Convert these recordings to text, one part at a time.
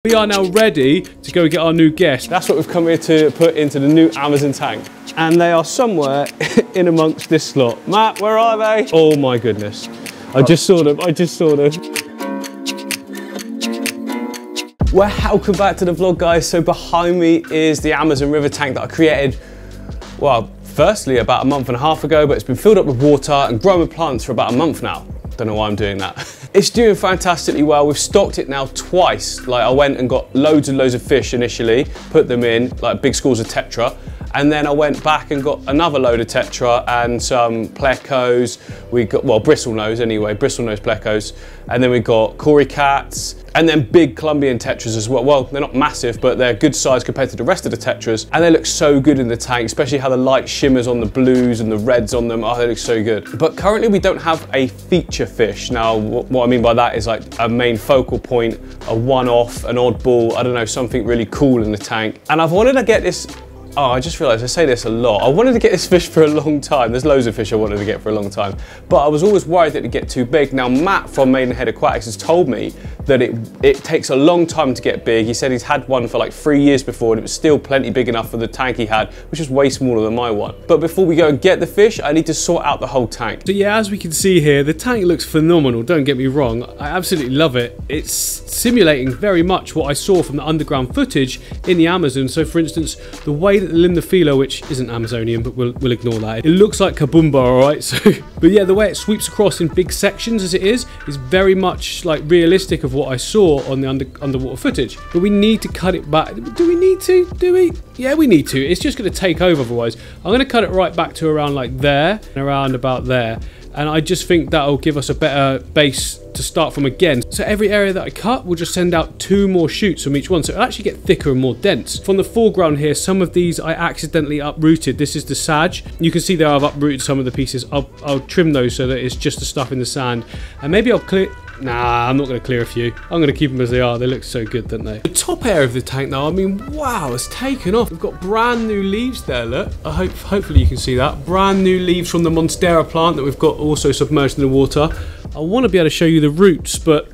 We are now ready to go get our new guest. That's what we've come here to put into the new Amazon tank. And they are somewhere in amongst this slot. Matt, where are they? Oh my goodness. I just saw them, Welcome back to the vlog, guys. So behind me is the Amazon river tank that I created, well, firstly about a month and a half ago, but it's been filled up with water and grown with plants for about a month now. Don't know why I'm doing that. It's doing fantastically well. We've stocked it now twice. Like, I went and got loads and loads of fish initially, put them in, like big schools of tetra. And then I went back and got another load of tetra and some plecos. We got, well, bristlenose anyway, bristlenose plecos. And then we got Cory cats, and then big Colombian tetras as well. Well, they're not massive, but they're good size compared to the rest of the tetras. And they look so good in the tank, especially how the light shimmers on the blues and the reds on them. Oh, they look so good. But currently we don't have a feature fish. Now, what I mean by that is like a main focal point, a one-off, an oddball, I don't know, something really cool in the tank. And I've wanted to get this. Oh, I just realised I say this a lot. I wanted to get this fish for a long time. There's loads of fish I wanted to get for a long time. But I was always worried that it'd get too big. Now, Matt from 𝗯𝘂𝗀𝗀𝗀𝗀𝘀 has told me that it takes a long time to get big. He said he's had one for like 3 years before and it was still plenty big enough for the tank he had, which was way smaller than my one. But before we go and get the fish, I need to sort out the whole tank. So yeah, as we can see here, the tank looks phenomenal, don't get me wrong. I absolutely love it. It's simulating very much what I saw from the underground footage in the Amazon. So for instance, the way that the 𝗯𝘂𝗀𝗀𝗀𝗀, which isn't Amazonian, but we'll ignore that. It looks like 𝗂𝗶𝗶𝗶𝗀𝗀𝗀𝗀𝗀, alright? So, but yeah, the way it sweeps across in big sections as it is very much like realistic of what I saw on the underwater footage. But we need to cut it back. Do we need to? Do we? Yeah, we need to. It's just going to take over otherwise. I'm going to cut it right back to around like there and around about there. And I just think that'll give us a better base to start from again. So every area that I cut, we'll just send out 2 more shoots from each one. So it'll actually get thicker and more dense. From the foreground here, some of these I accidentally uprooted. This is the sage. You can see there I've uprooted some of the pieces. I'll trim those so that it's just the stuff in the sand. And maybe I'll clear... Nah, I'm not going to clear a few. I'm going to keep them as they are. They look so good, don't they? The top area of the tank though, I mean, wow, it's taken off. We've got brand new leaves there, look. Hopefully you can see that. Brand new leaves from the Monstera plant that we've got also submerged in the water. I want to be able to show you the roots, but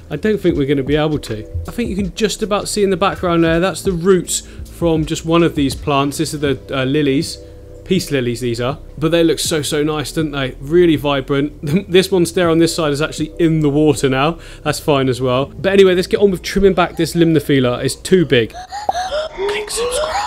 I don't think we're going to be able to. I think you can just about see in the background there, that's the roots from just one of these plants. This is the lilies. Peace lilies these are, but they look so nice, don't they? Really vibrant. This Monstera on this side is actually in the water now. That's fine as well. But anyway, let's get on with trimming back this 𝗯𝘂𝗀𝗀𝗀𝗀. It's too big. Click subscribe.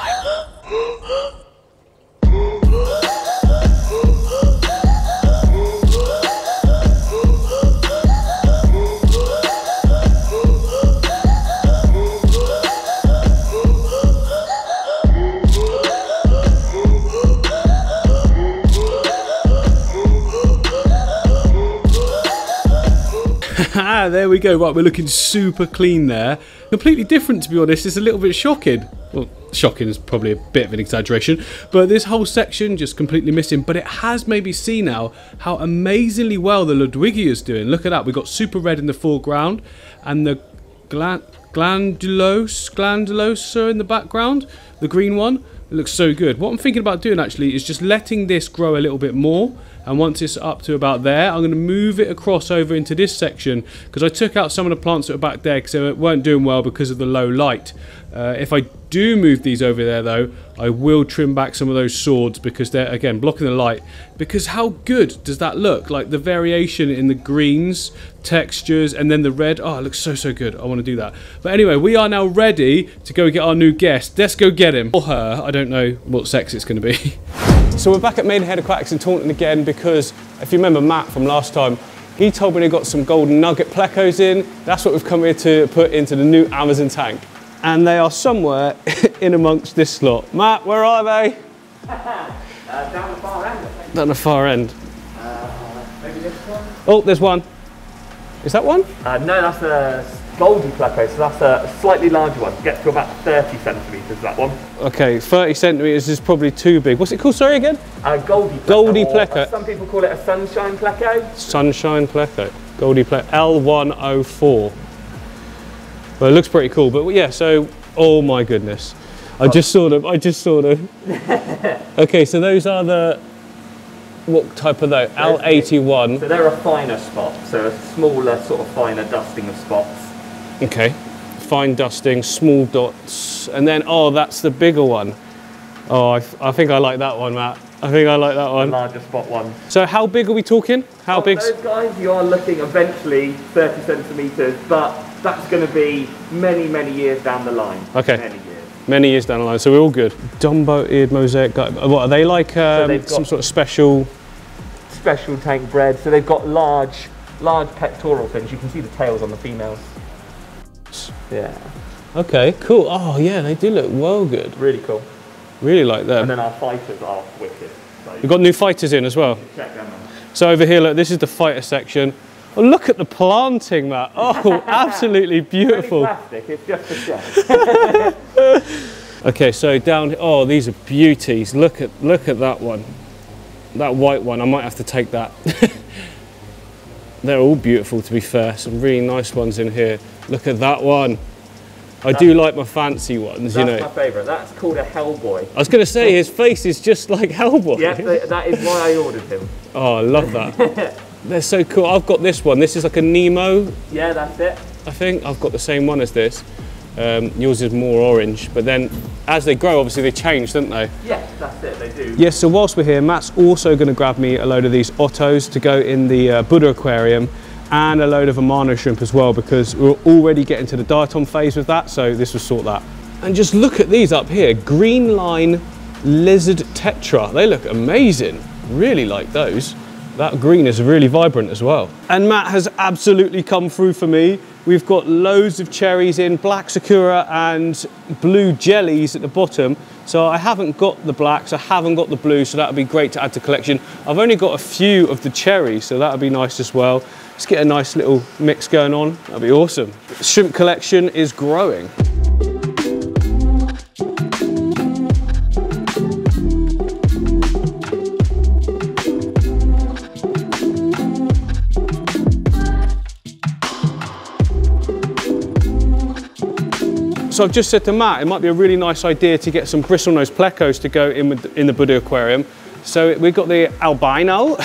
There we go. Right, we're looking super clean there. Completely different, to be honest. It's a little bit shocking. Well, shocking is probably a bit of an exaggeration, but this whole section just completely missing. But it has made me see now how amazingly well the Ludwigii is doing. Look at that. We've got super red in the foreground and the glandulosa in the background, the green one. It looks so good. What I'm thinking about doing actually is just letting this grow a little bit more. And once it's up to about there, I'm going to move it across over into this section because I took out some of the plants that were back there because they weren't doing well because of the low light. If I do move these over there though, I will trim back some of those swords because they're, again, blocking the light. Because how good does that look? Like the variation in the greens, textures, and then the red. Oh, it looks so good. I want to do that. But anyway, we are now ready to go get our new guest. Let's go get him. Or her. I don't know what sex it's going to be. So we're back at 𝗯𝘂𝗀𝗀𝗀𝗀𝗀 in Taunton again because if you remember Matt from last time, he told me they got some golden Nugget Plecos in. That's what we've come here to put into the new Amazon tank. And they are somewhere in amongst this slot. Matt, where are they? Down the far end, I think. Down the far end. Maybe this one? Oh, there's one. Is that one? No, that's a Golgi Pleco, so that's a slightly larger one. Gets to about 30 centimetres, that one. Okay, 30 centimetres is probably too big. What's it called, sorry, again? Golgi Pleco. Golgi Pleco. Some people call it a sunshine Pleco. Sunshine Pleco. Golgi Pleco. 𝗯𝘂𝗀𝗀𝗀𝗀. Well, it looks pretty cool, but yeah, so, oh my goodness. I just saw them. Okay, so those are the, what type are those? 𝗯𝘂𝗀𝗀𝗀𝗀. So they're a finer spot, so a smaller, sort of finer dusting of spots. Okay. fine dusting, small dots, and then, oh, that's the bigger one. Oh, I think I like that one, Matt. I think I like that one. The larger spot one. So how big are we talking? How big? Those guys, you are looking eventually 30 centimetres, but that's going to be many, many years down the line. Okay. Many years. Many years down the line, so we're all good. Dumbo-eared mosaic guy. What are they like? Some sort of special tank bred. So they've got large pectoral fins. You can see the tails on the females. Yeah. Okay, cool. Oh yeah, they do look well good. Really cool. Really like them. And then our fighters are wicked. So we've got new fighters in as well. Check them out. So over here, look, this is the fighter section. Oh, look at the planting, Matt. Oh, absolutely beautiful. Plastic, it's just a shell. Okay, so down. Oh, these are beauties. Look at that one. That white one. I might have to take that. They're all beautiful, to be fair. Some really nice ones in here. Look at that one. I do like my fancy ones, you know. That's my favourite. That's called a Hellboy. I was going to say, his face is just like Hellboy. Yeah, that is why I ordered him. Oh, I love that. They're so cool. I've got this one. This is like a Nemo. Yeah, that's it. I think I've got the same one as this. Yours is more orange, but then as they grow, obviously they change, don't they? Yes, that's it, they do. Yes, so whilst we're here, Matt's also going to grab me a load of these Ottos to go in the Buddha aquarium, and a load of Amano shrimp as well, because we're already getting to the diatom phase with that, so this will sort that. And just look at these up here, green line lizard tetra. They look amazing. Really like those. That green is really vibrant as well. And Matt has absolutely come through for me. We've got loads of cherries in, black sakura and blue jellies at the bottom. So I haven't got the blacks, I haven't got the blue, so that would be great to add to collection. I've only got a few of the cherries, so that would be nice as well. Let's get a nice little mix going on. That'd be awesome. The shrimp collection is growing. So I've just said to Matt, it might be a really nice idea to get some Bristlenose Plecos to go in with in the Buddha aquarium. So we've got the albino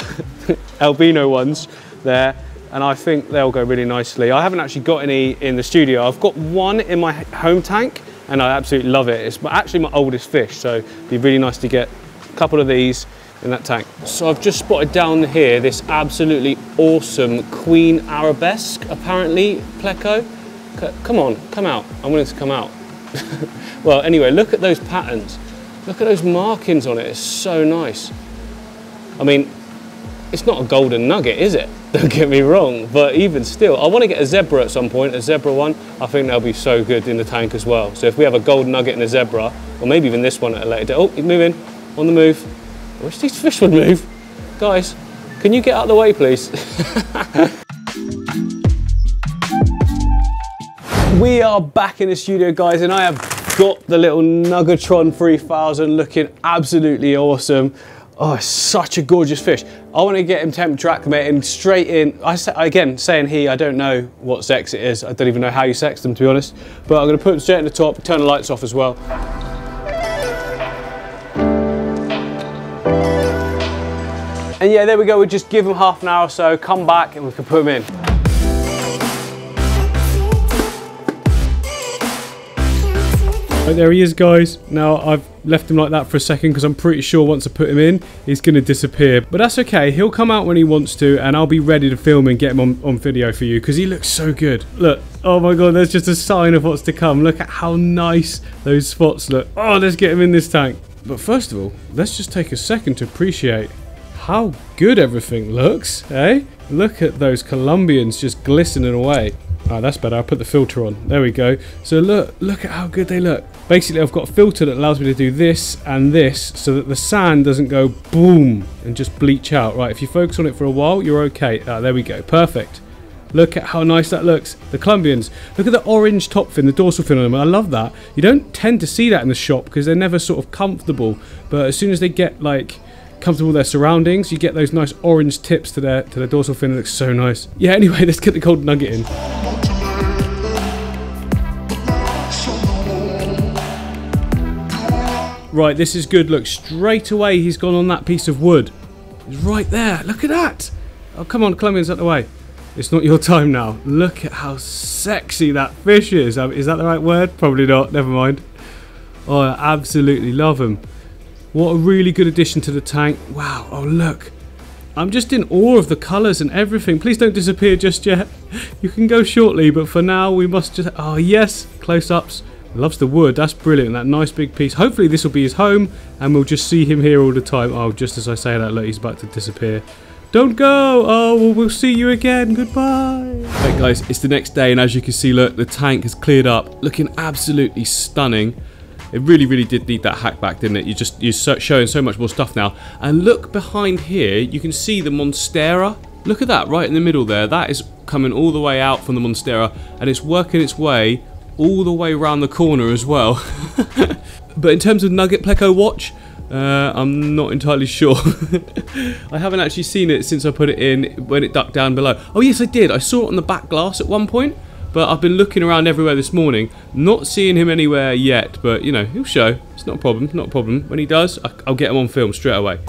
ones there, and I think they'll go really nicely. I haven't actually got any in the studio. I've got one in my home tank, and I absolutely love it. It's actually my oldest fish, so it'd be really nice to get a couple of these in that tank. So I've just spotted down here this absolutely awesome Queen Arabesque, apparently, Pleco. Come on, come out. I want it to come out. Well, anyway, look at those patterns. Look at those markings on it. It's so nice. I mean, it's not a golden nugget, is it? Don't get me wrong, but even still, I want to get a zebra at some point, a zebra one. I think they'll be so good in the tank as well. So if we have a golden nugget and a zebra, or maybe even this one at a later date. Oh, he's moving, on the move. I wish these fish would move. Guys, can you get out of the way, please? We are back in the studio, guys, and I have got the little Nuggetron 3000 looking absolutely awesome. Oh, it's such a gorgeous fish. I want to get him temperature acclimated straight in. Again, saying he, I don't know what sex it is. I don't even know how you sex them, to be honest. But I'm going to put him straight in the top, turn the lights off as well. And yeah, there we go. We'll just give him half an hour or so, come back, and we can put him in. Right, there he is, guys. Now I've left him like that for a second because I'm pretty sure once I put him in, he's going to disappear. But that's okay. He'll come out when he wants to, and I'll be ready to film and get him on video for you because he looks so good. Look, oh my god, there's just a sign of what's to come. Look at how nice those spots look. Oh, let's get him in this tank. But first of all, let's just take a second to appreciate how good everything looks, eh? Look at those Colombians just glistening away. Ah, that's better. I'll put the filter on. There we go. So look at how good they look. Basically, I've got a filter that allows me to do this and this so that the sand doesn't go boom and just bleach out. Right, if you focus on it for a while, you're okay. Ah, there we go. Perfect. Look at how nice that looks. The Colombians. Look at the orange top fin, the dorsal fin on them. I love that. You don't tend to see that in the shop because they're never sort of comfortable. But as soon as they get like comfortable with their surroundings, you get those nice orange tips to their dorsal fin. It looks so nice. Yeah, anyway, let's get the golden nugget in. Right, this is good. Look, straight away he's gone on that piece of wood. He's right there. Look at that. Oh, come on, Colombians, out the way. it's not your time now. Look at how sexy that fish is. Is that the right word? Probably not, never mind. Oh, I absolutely love him. What a really good addition to the tank. Wow, oh look. I'm just in awe of the colours and everything. Please don't disappear just yet. You can go shortly, but for now we must just... Oh yes, close-ups. Loves the wood, that's brilliant, that nice big piece. Hopefully this will be his home and we'll just see him here all the time. Oh, just as I say that, look, he's about to disappear. Don't go! Oh, well, we'll see you again. Goodbye. Right, guys, it's the next day, and as you can see, look, the tank has cleared up, looking absolutely stunning. It really, really did need that hack back, didn't it? You're showing so much more stuff now. And look behind here, you can see the Monstera. Look at that, right in the middle there. That is coming all the way out from the Monstera, and it's working its way all the way around the corner as well. But in terms of Nugget Pleco watch, I'm not entirely sure. I haven't actually seen it since I put it in when it ducked down below. Oh yes, I did. I saw it on the back glass at one point, but I've been looking around everywhere this morning, not seeing him anywhere yet. But you know, he'll show. It's not a problem. Not a problem. When he does, I'll get him on film straight away.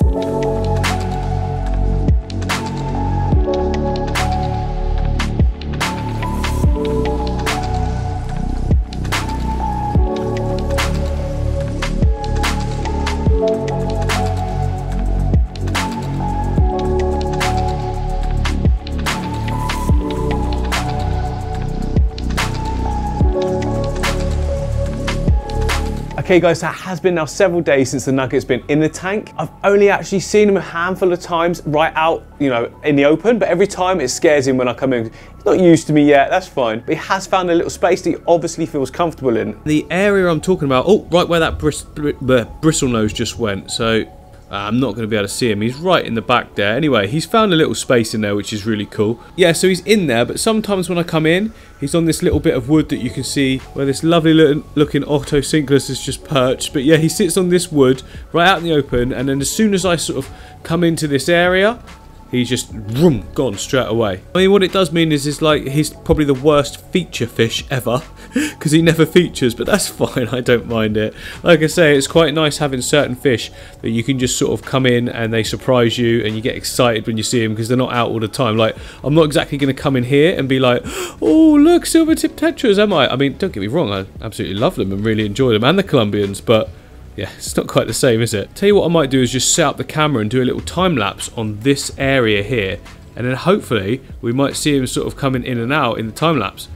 Okay guys, so it has been now several days since the Nugget's been in the tank. I've only actually seen him a handful of times right out, you know, in the open, but every time it scares him when I come in. He's not used to me yet, that's fine. But he has found a little space that he obviously feels comfortable in. The area I'm talking about, oh, right where that bristlenose just went, so I'm not going to be able to see him. He's right in the back there. Anyway, he's found a little space in there, which is really cool. Yeah, so he's in there, but sometimes when I come in, he's on this little bit of wood that you can see where this lovely looking 𝗯𝘂𝗀𝗀𝗀𝗀 is just perched. But yeah, he sits on this wood right out in the open, and then as soon as I sort of come into this area, he's just vroom, gone straight away. I mean, what it does mean is like he's probably the worst feature fish ever because he never features, but that's fine. I don't mind it. Like I say, it's quite nice having certain fish that you can just sort of come in and they surprise you and you get excited when you see them because they're not out all the time. Like, I'm not exactly going to come in here and be like, oh, look, silver-tipped tetras, am I? I mean, don't get me wrong, I absolutely love them and really enjoy them, and the Colombians, but yeah, it's not quite the same, is it? Tell you what I might do is just set up the camera and do a little time lapse on this area here, and then hopefully we might see him sort of coming in and out in the time lapse.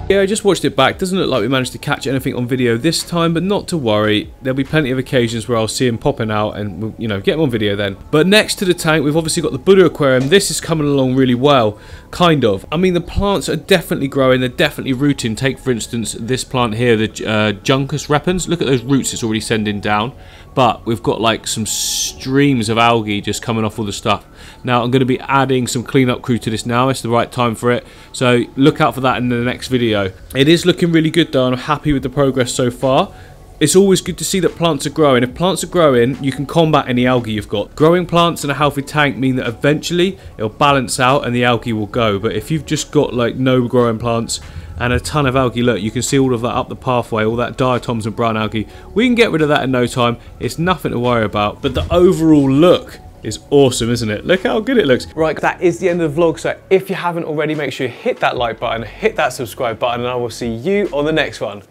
Yeah, I just watched it back. Doesn't look like we managed to catch anything on video this time, but not to worry. There'll be plenty of occasions where I'll see him popping out and we'll, you know, get him on video then. But next to the tank, we've obviously got the Buddha aquarium. This is coming along really well, kind of. I mean, the plants are definitely growing. They're definitely rooting. Take, for instance, this plant here, the 𝗯𝘂𝘀𝗀𝗀𝘀. Look at those roots it's already sending down. But we've got like some streams of algae just coming off all the stuff. Now I'm going to be adding some cleanup crew to this now. It's the right time for it. So look out for that in the next video. It is looking really good though, and I'm happy with the progress so far. It's always good to see that plants are growing. If plants are growing, you can combat any algae you've got. Growing plants in a healthy tank mean that eventually it'll balance out and the algae will go. But if you've just got like no growing plants and a ton of algae, look, you can see all of that up the pathway, all that diatoms and brown algae. We can get rid of that in no time. It's nothing to worry about. But the overall look is awesome, isn't it? Look how good it looks. Right, that is the end of the vlog. So if you haven't already, make sure you hit that like button, hit that subscribe button, and I will see you on the next one.